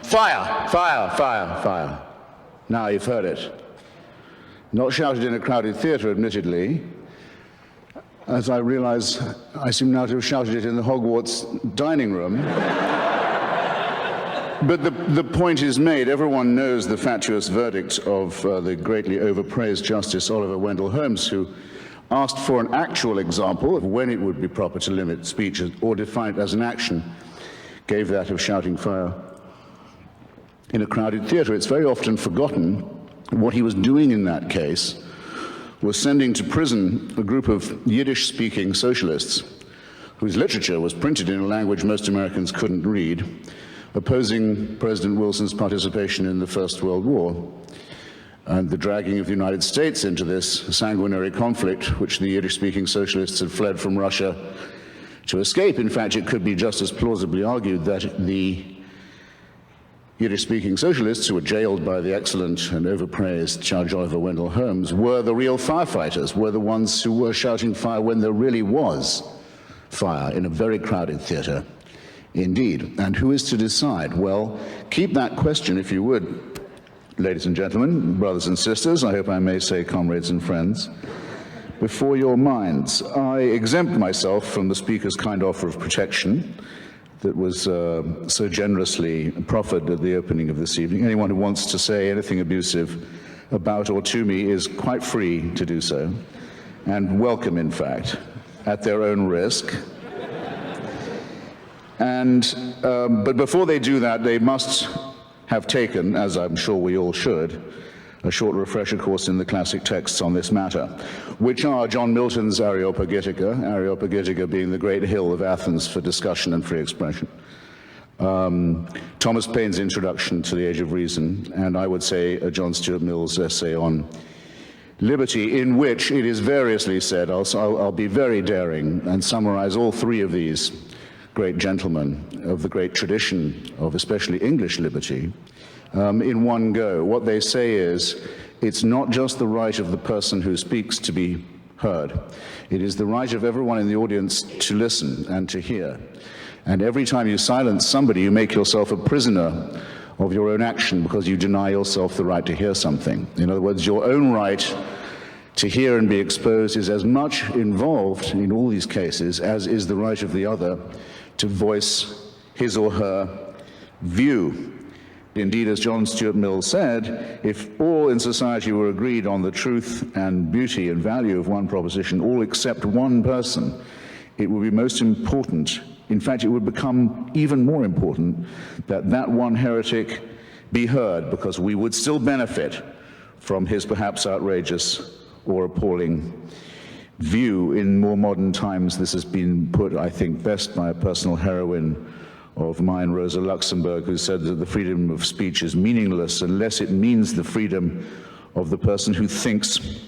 Fire, fire, fire, fire. Now you've heard it. Not shouted in a crowded theatre, admittedly, as I realize I seem now to have shouted it in the Hogwarts dining room. But the point is made. Everyone knows the fatuous verdict of the greatly overpraised Justice Oliver Wendell Holmes, who asked for an actual example of when it would be proper to limit speech or define it as an action, gave that of shouting fire in a crowded theatre. It's very often forgotten what he was doing in that case was sending to prison a group of Yiddish-speaking socialists whose literature was printed in a language most Americans couldn't read, opposing President Wilson's participation in the First World War and the dragging of the United States into this sanguinary conflict, which the Yiddish-speaking socialists had fled from Russia to escape. In fact, it could be just as plausibly argued that the Yiddish-speaking socialists, who were jailed by the excellent and overpraised Judge Oliver Wendell Holmes, were the real firefighters, were the ones who were shouting fire when there really was fire in a very crowded theatre indeed. And who is to decide? Well, keep that question, if you would, ladies and gentlemen, brothers and sisters, I hope I may say comrades and friends, before your minds. I exempt myself from the Speaker's kind offer of protection that was so generously proffered at the opening of this evening. Anyone who wants to say anything abusive about or to me is quite free to do so, and welcome, in fact, at their own risk. But before they do that, they must have taken, as I'm sure we all should, a short refresher course in the classic texts on this matter, which are John Milton's Areopagitica being the great hill of Athens for discussion and free expression, Thomas Paine's Introduction to the Age of Reason, and I would say John Stuart Mill's essay on liberty, in which it is variously said, I'll be very daring and summarize all three of these great gentlemen of the great tradition of especially English liberty, in one go. What they say is, it's not just the right of the person who speaks to be heard. It is the right of everyone in the audience to listen and to hear. And every time you silence somebody, you make yourself a prisoner of your own action because you deny yourself the right to hear something. In other words, your own right to hear and be exposed is as much involved in all these cases as is the right of the other to voice his or her view. Indeed, as John Stuart Mill said, if all in society were agreed on the truth and beauty and value of one proposition, all except one person, it would be most important, in fact, it would become even more important, that that one heretic be heard, because we would still benefit from his perhaps outrageous or appalling view. In more modern times, this has been put, I think, best by a personal heroine of mine, Rosa Luxemburg, who said that the freedom of speech is meaningless unless it means the freedom of the person who thinks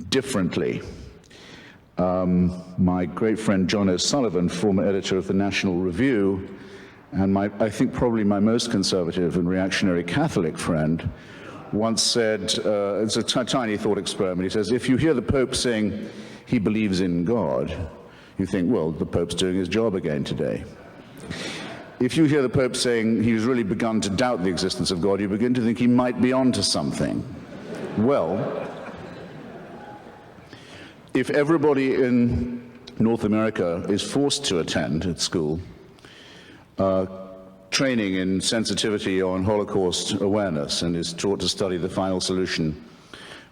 differently. My great friend John O'Sullivan, former editor of the National Review, and I think probably my most conservative and reactionary Catholic friend, once said, it's a tiny thought experiment, he says, if you hear the Pope saying he believes in God, you think, well, the Pope's doing his job again today. If you hear the Pope saying he's really begun to doubt the existence of God, you begin to think he might be onto something. Well, if everybody in North America is forced to attend at school training in sensitivity on Holocaust awareness and is taught to study the final solution,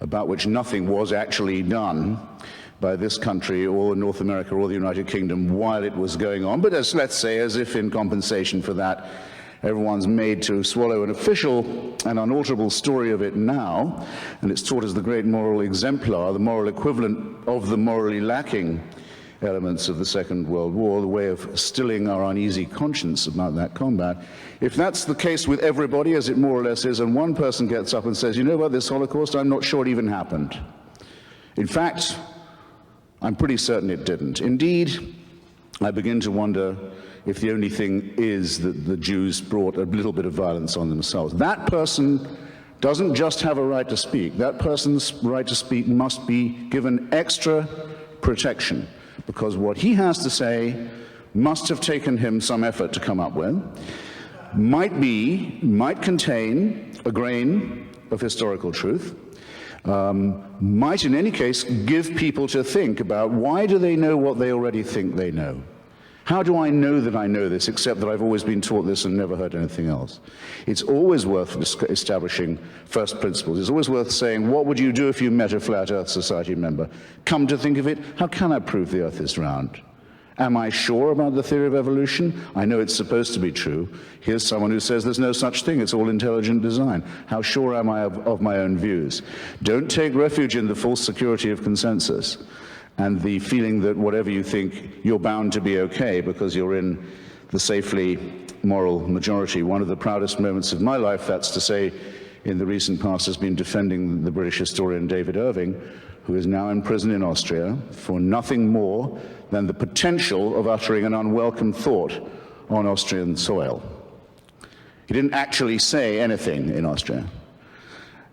about which nothing was actually done by this country or North America or the United Kingdom while it was going on, but let's say as if in compensation for that, everyone's made to swallow an official and unalterable story of it now, and it's taught as the great moral exemplar, the moral equivalent of the morally lacking elements of the Second World War, the way of stilling our uneasy conscience about that combat. If that's the case with everybody, as it more or less is, and one person gets up and says, you know about this Holocaust, I'm not sure it even happened. In fact, I'm pretty certain it didn't. Indeed, I begin to wonder if the only thing is that the Jews brought a little bit of violence on themselves. That person doesn't just have a right to speak. That person's right to speak must be given extra protection, because what he has to say must have taken him some effort to come up with. might contain a grain of historical truth, might in any case give people to think about why do they know what they already think they know? How do I know that I know this, except that I've always been taught this and never heard anything else? It's always worth establishing first principles. It's always worth saying, what would you do if you met a Flat Earth Society member? Come to think of it, how can I prove the Earth is round? Am I sure about the theory of evolution? I know it's supposed to be true. Here's someone who says there's no such thing, it's all intelligent design. How sure am I of my own views? Don't take refuge in the false security of consensus and the feeling that whatever you think, you're bound to be okay because you're in the safely moral majority. One of the proudest moments of my life, that's to say, in the recent past, has been defending the British historian David Irving, who is now in prison in Austria for nothing more than the potential of uttering an unwelcome thought on Austrian soil. He didn't actually say anything in Austria.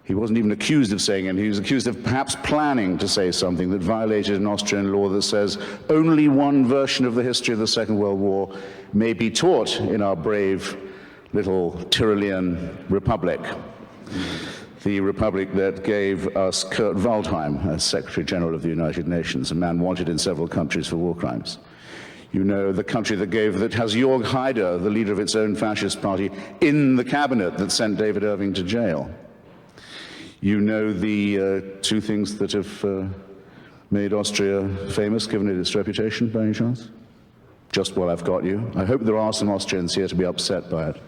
He wasn't even accused of saying it. He was accused of perhaps planning to say something that violated an Austrian law that says only one version of the history of the Second World War may be taught in our brave little Tyrolean republic. The republic that gave us Kurt Waldheim as Secretary General of the United Nations, a man wanted in several countries for war crimes. You know, the country that has Jörg Haider, the leader of its own fascist party, in the cabinet that sent David Irving to jail. You know the two things that have made Austria famous, given it its reputation, by any chance? Just while I've got you. I hope there are some Austrians here to be upset by it.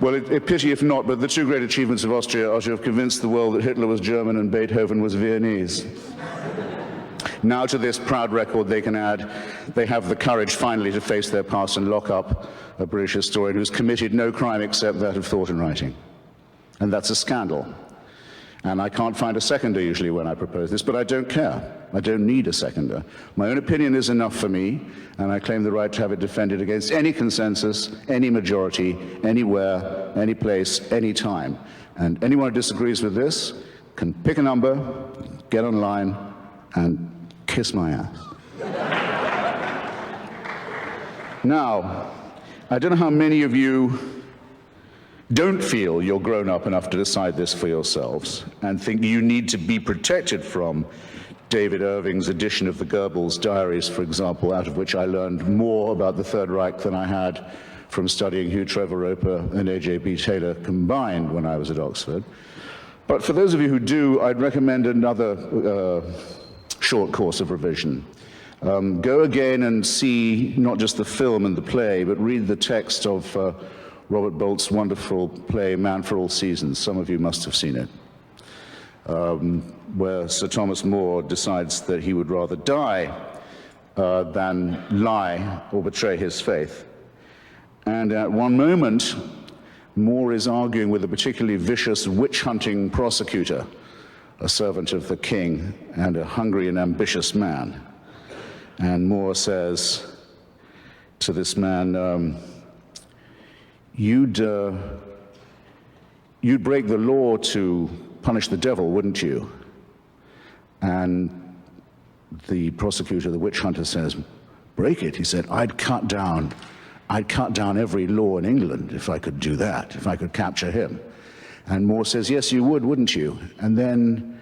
Well, a pity if not, but the two great achievements of Austria are to have convinced the world that Hitler was German and Beethoven was Viennese. Now to this proud record they can add, they have the courage finally to face their past and lock up a British historian who's committed no crime except that of thought and writing. And that's a scandal. And I can't find a seconder usually when I propose this, but I don't care. I don't need a seconder. My own opinion is enough for me, and I claim the right to have it defended against any consensus, any majority, anywhere, any place, any time. And anyone who disagrees with this can pick a number, get online, and kiss my ass. Now, I don't know how many of you don't feel you're grown up enough to decide this for yourselves and think you need to be protected from David Irving's edition of the Goebbels diaries, for example, out of which I learned more about the Third Reich than I had from studying Hugh Trevor Roper and A.J.B. Taylor combined when I was at Oxford. But for those of you who do, I'd recommend another short course of revision. Go again and see not just the film and the play, but read the text of Robert Bolt's wonderful play, Man for All Seasons. Some of you must have seen it, where Sir Thomas More decides that he would rather die than lie or betray his faith. And at one moment, More is arguing with a particularly vicious witch-hunting prosecutor, a servant of the king and a hungry and ambitious man. And More says to this man, you'd break the law to punish the devil, wouldn't you? And the prosecutor, the witch hunter, says, break it? He said, I'd cut down every law in England if I could do that, if I could capture him. And More says, yes, you would, wouldn't you? And then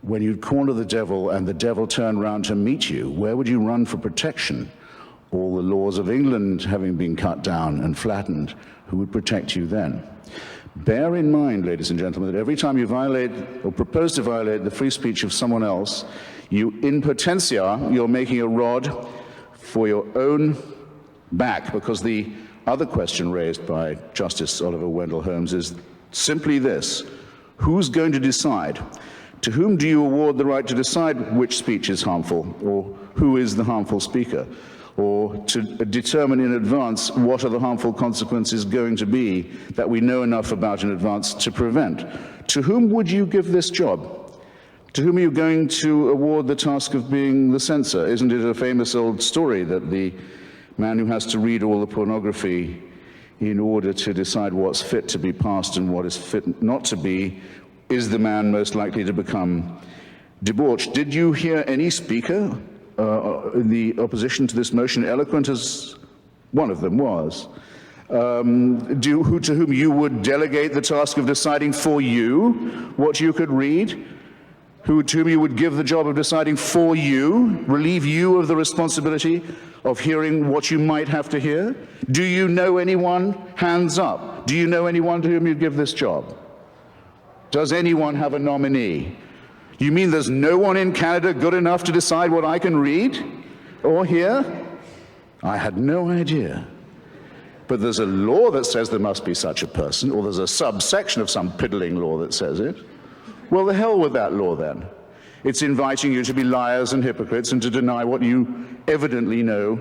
when you'd corner the devil and the devil turned round to meet you, where would you run for protection? All the laws of England having been cut down and flattened, who would protect you then? Bear in mind, ladies and gentlemen, that every time you violate or propose to violate the free speech of someone else, you, in potentia, you're making a rod for your own back, because the other question raised by Justice Oliver Wendell Holmes is simply this: who's going to decide? To whom do you award the right to decide which speech is harmful, or who is the harmful speaker? Or to determine in advance what are the harmful consequences going to be that we know enough about in advance to prevent? To whom would you give this job? To whom are you going to award the task of being the censor? Isn't it a famous old story that the man who has to read all the pornography in order to decide what's fit to be passed and what is fit not to be is the man most likely to become debauched? Did you hear any speaker in the opposition to this motion, eloquent as one of them was, to whom you would delegate the task of deciding for you what you could read, to whom you would give the job of deciding for you, relieve you of the responsibility of hearing what you might have to hear? Do you know anyone? Hands up. Do you know anyone to whom you'd give this job? Does anyone have a nominee? You mean there's no one in Canada good enough to decide what I can read or hear? I had no idea. But there's a law that says there must be such a person, or there's a subsection of some piddling law that says it. Well, the hell with that law then. It's inviting you to be liars and hypocrites and to deny what you evidently know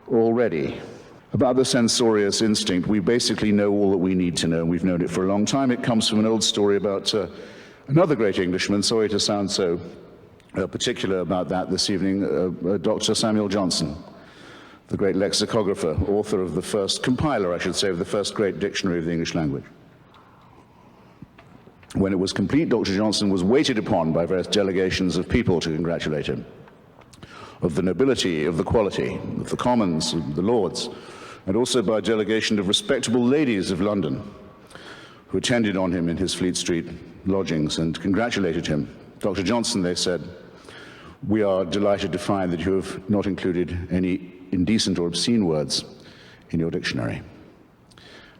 already. About the censorious instinct, we basically know all that we need to know, and we've known it for a long time. It comes from an old story about another great Englishman, sorry to sound so particular about that this evening, Dr. Samuel Johnson, the great lexicographer, author of the first, compiler, I should say, of the first great dictionary of the English language. When it was complete, Dr. Johnson was waited upon by various delegations of people to congratulate him, of the nobility, of the quality, of the commons, of the lords, and also by a delegation of respectable ladies of London who attended on him in his Fleet Street lodgings and congratulated him. Dr. Johnson, they said, we are delighted to find that you have not included any indecent or obscene words in your dictionary.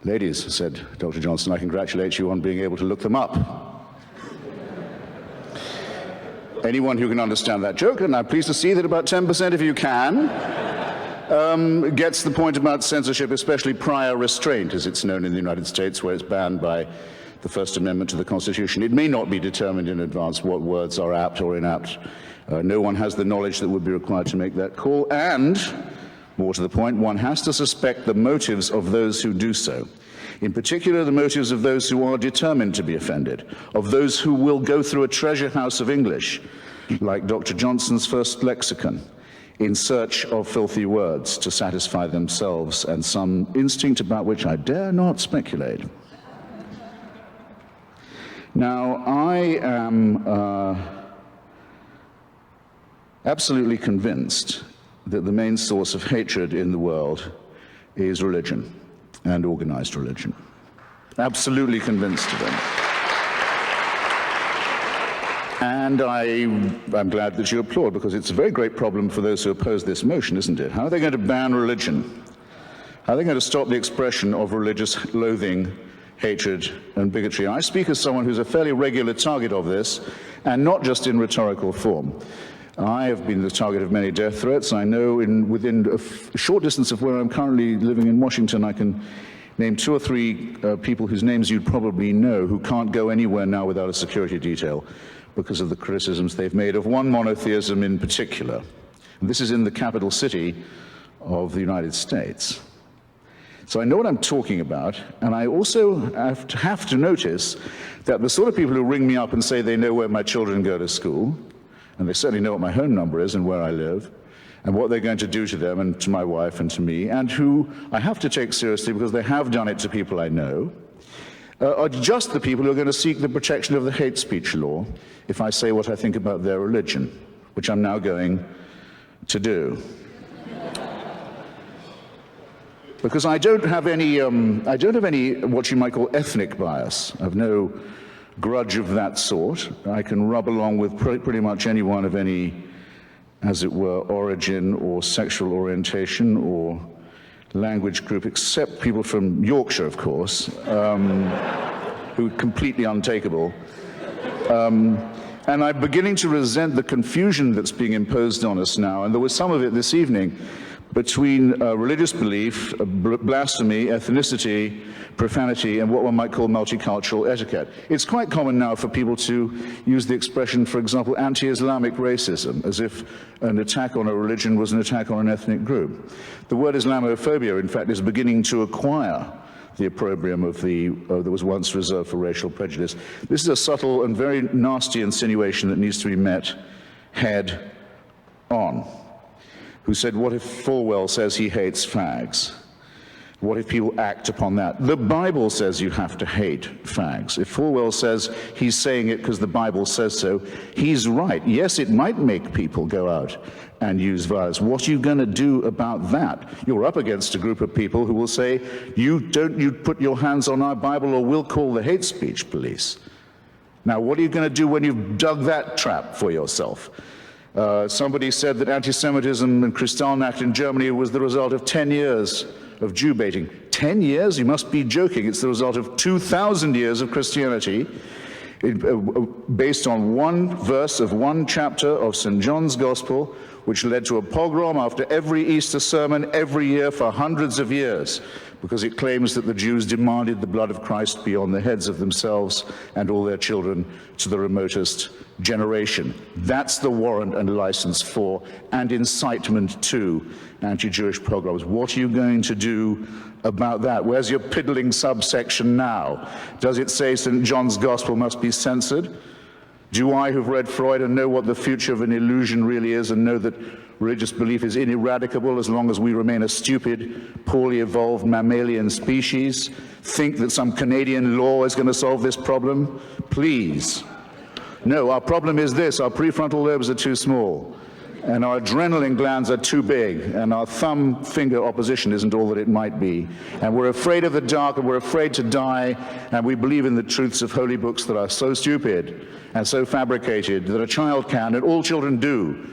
Ladies, said Dr. Johnson, I congratulate you on being able to look them up. Anyone who can understand that joke, and I'm pleased to see that about 10% of you can, gets the point about censorship, especially prior restraint, as it's known in the United States, where it's banned by the First Amendment to the Constitution. It may not be determined in advance what words are apt or inapt. No one has the knowledge that would be required to make that call, and more to the point, one has to suspect the motives of those who do so. In particular, the motives of those who are determined to be offended, of those who will go through a treasure house of English, like Dr. Johnson's first lexicon, in search of filthy words to satisfy themselves and some instinct about which I dare not speculate. Now, I am absolutely convinced that the main source of hatred in the world is religion and organized religion. Absolutely convinced of it. And I'm glad that you applaud, because it's a very great problem for those who oppose this motion, isn't it? How are they going to ban religion? How are they going to stop the expression of religious loathing, hatred, and bigotry? I speak as someone who's a fairly regular target of this, and not just in rhetorical form. I have been the target of many death threats. I know within a short distance of where I'm currently living in Washington, I can name 2 or 3 people whose names you'd probably know who can't go anywhere now without a security detail because of the criticisms they've made of one monotheism in particular. And this is in the capital city of the United States. So I know what I'm talking about, and I also have to notice that the sort of people who ring me up and say they know where my children go to school, and they certainly know what my home number is and where I live, and what they're going to do to them and to my wife and to me, and who I have to take seriously because they have done it to people I know, are just the people who are going to seek the protection of the hate speech law if I say what I think about their religion, which I'm now going to do. Because I don't have any what you might call ethnic bias. I've no grudge of that sort. I can rub along with pretty much anyone of any, as it were, origin or sexual orientation or language group, except people from Yorkshire, of course, who are completely untakeable. And I'm beginning to resent the confusion that's being imposed on us now, and there was some of it this evening, between religious belief, blasphemy, ethnicity, profanity, and what one might call multicultural etiquette. It's quite common now for people to use the expression, for example, anti-Islamic racism, as if an attack on a religion was an attack on an ethnic group. The word Islamophobia, in fact, is beginning to acquire the opprobrium of that was once reserved for racial prejudice. This is a subtle and very nasty insinuation that needs to be met head on. Who said, what if Falwell says he hates fags? What if people act upon that? The Bible says you have to hate fags. If Falwell says he's saying it because the Bible says so, he's right. Yes, it might make people go out and use violence. What are you going to do about that? You're up against a group of people who will say, you put your hands on our Bible or we'll call the hate speech police. Now, what are you going to do when you've dug that trap for yourself? Somebody said that anti-Semitism and Kristallnacht in Germany was the result of 10 years of Jew baiting. 10 years? You must be joking. It's the result of 2,000 years of Christianity, based on one verse of one chapter of St. John's Gospel, which led to a pogrom after every Easter sermon every year for hundreds of years, because it claims that the Jews demanded the blood of Christ be on the heads of themselves and all their children to the remotest generation. That's the warrant and license for, and incitement to, anti-Jewish pogroms. What are you going to do about that? Where's your piddling subsection now? Does it say St. John's Gospel must be censored? Do I, who've read Freud and know what the future of an illusion really is, and know that religious belief is ineradicable as long as we remain a stupid, poorly evolved mammalian species, think that some Canadian law is going to solve this problem? Please. No, our problem is this: our prefrontal lobes are too small, and our adrenaline glands are too big, and our thumb finger opposition isn't all that it might be. And we're afraid of the dark, and we're afraid to die, and we believe in the truths of holy books that are so stupid and so fabricated that a child can, and all children do,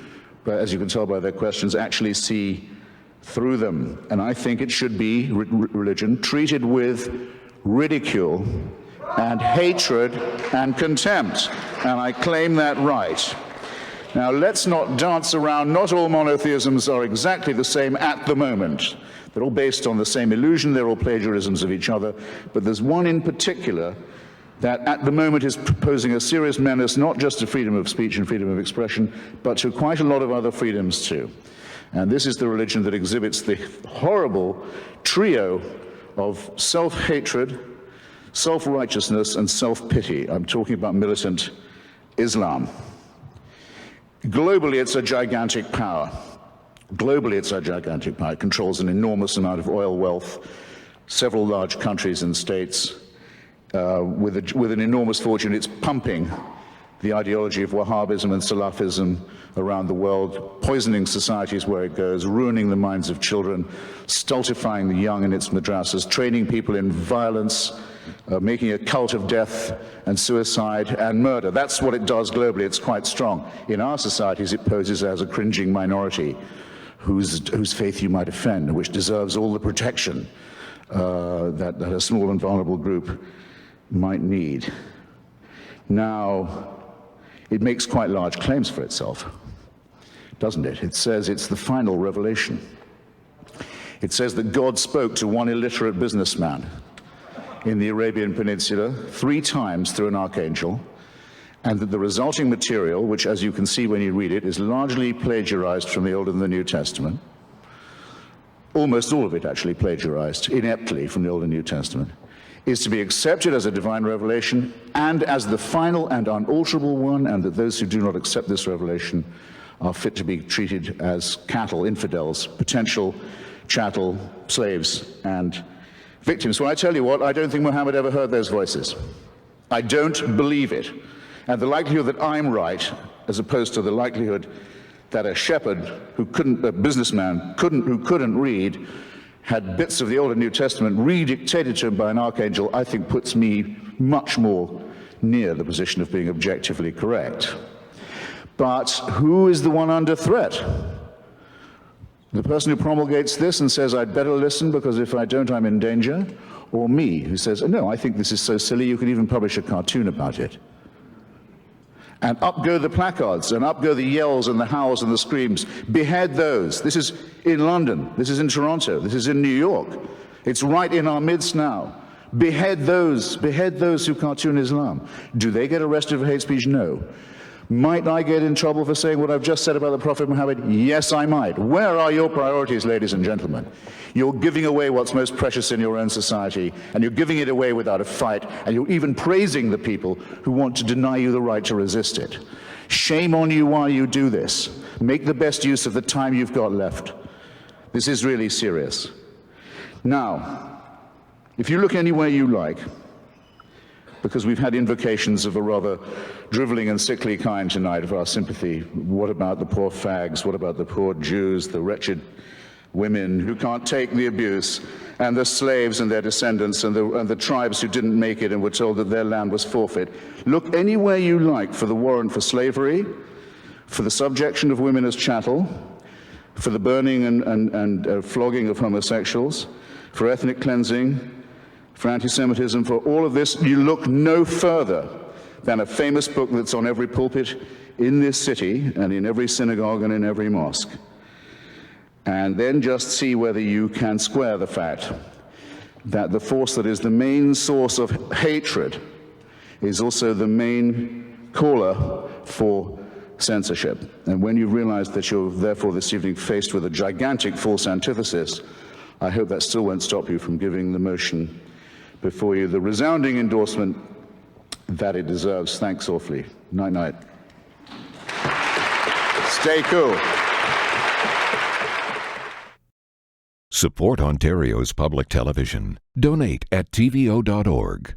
but as you can tell by their questions, actually see through them. And I think it should be, religion, treated with ridicule and hatred and contempt. And I claim that right. Now, let's not dance around. Not all monotheisms are exactly the same at the moment. They're all based on the same illusion. They're all plagiarisms of each other. But there's one in particular that at the moment is posing a serious menace, not just to freedom of speech and freedom of expression, but to quite a lot of other freedoms too. And this is the religion that exhibits the horrible trio of self-hatred, self-righteousness, and self-pity. I'm talking about militant Islam. Globally, it's a gigantic power. Globally, it's a gigantic power. It controls an enormous amount of oil wealth, several large countries and states. With an enormous fortune, it's pumping the ideology of Wahhabism and Salafism around the world, poisoning societies where it goes, ruining the minds of children, stultifying the young in its madrasas, training people in violence, making a cult of death and suicide and murder. That's what it does globally. It's quite strong. In our societies, it poses as a cringing minority whose faith you might offend, which deserves all the protection that a small and vulnerable group might need. Now, it makes quite large claims for itself, doesn't it? It says it's the final revelation. It says that God spoke to one illiterate businessman in the Arabian Peninsula 3 times through an archangel, and that the resulting material, which, as you can see when you read it, is largely plagiarized from the Old and the New Testament, almost all of it actually plagiarized ineptly from the Old and New Testament, is to be accepted as a divine revelation and as the final and unalterable one, and that those who do not accept this revelation are fit to be treated as cattle, infidels, potential chattel, slaves, and victims. Well, I tell you what, I don't think Muhammad ever heard those voices. I don't believe it. And the likelihood that I'm right, as opposed to the likelihood that a shepherd who couldn't, a businessman who couldn't read, had bits of the Old and New Testament redictated to him by an archangel, I think puts me much more near the position of being objectively correct. But who is the one under threat? The person who promulgates this and says, I'd better listen because if I don't, I'm in danger? Or me, who says, no, I think this is so silly you could even publish a cartoon about it? And up go the placards, and up go the yells and the howls and the screams. Behead those. This is in London. This is in Toronto. This is in New York. It's right in our midst now. Behead those who cartoon Islam. Do they get arrested for hate speech? No. Might I get in trouble for saying what I've just said about the Prophet Muhammad? Yes, I might. Where are your priorities, ladies and gentlemen? You're giving away what's most precious in your own society, and you're giving it away without a fight, and you're even praising the people who want to deny you the right to resist it. Shame on you while you do this. Make the best use of the time you've got left. This is really serious. Now, if you look anywhere you like, because we've had invocations of a rather drivelling and sickly kind tonight of our sympathy. What about the poor fags? What about the poor Jews, the wretched women who can't take the abuse, and the slaves and their descendants, and the tribes who didn't make it and were told that their land was forfeit? Look anywhere you like for the warrant for slavery, for the subjection of women as chattel, for the burning and flogging of homosexuals, for ethnic cleansing, for anti-Semitism, for all of this. You look no further than a famous book that's on every pulpit in this city and in every synagogue and in every mosque. And then just see whether you can square the fact that the force that is the main source of hatred is also the main caller for censorship. And when you realize that you're therefore this evening faced with a gigantic false antithesis, I hope that still won't stop you from giving the motion before you the resounding endorsement that it deserves. Thanks awfully. Night night. Stay cool. Support Ontario's public television. Donate at tvo.org.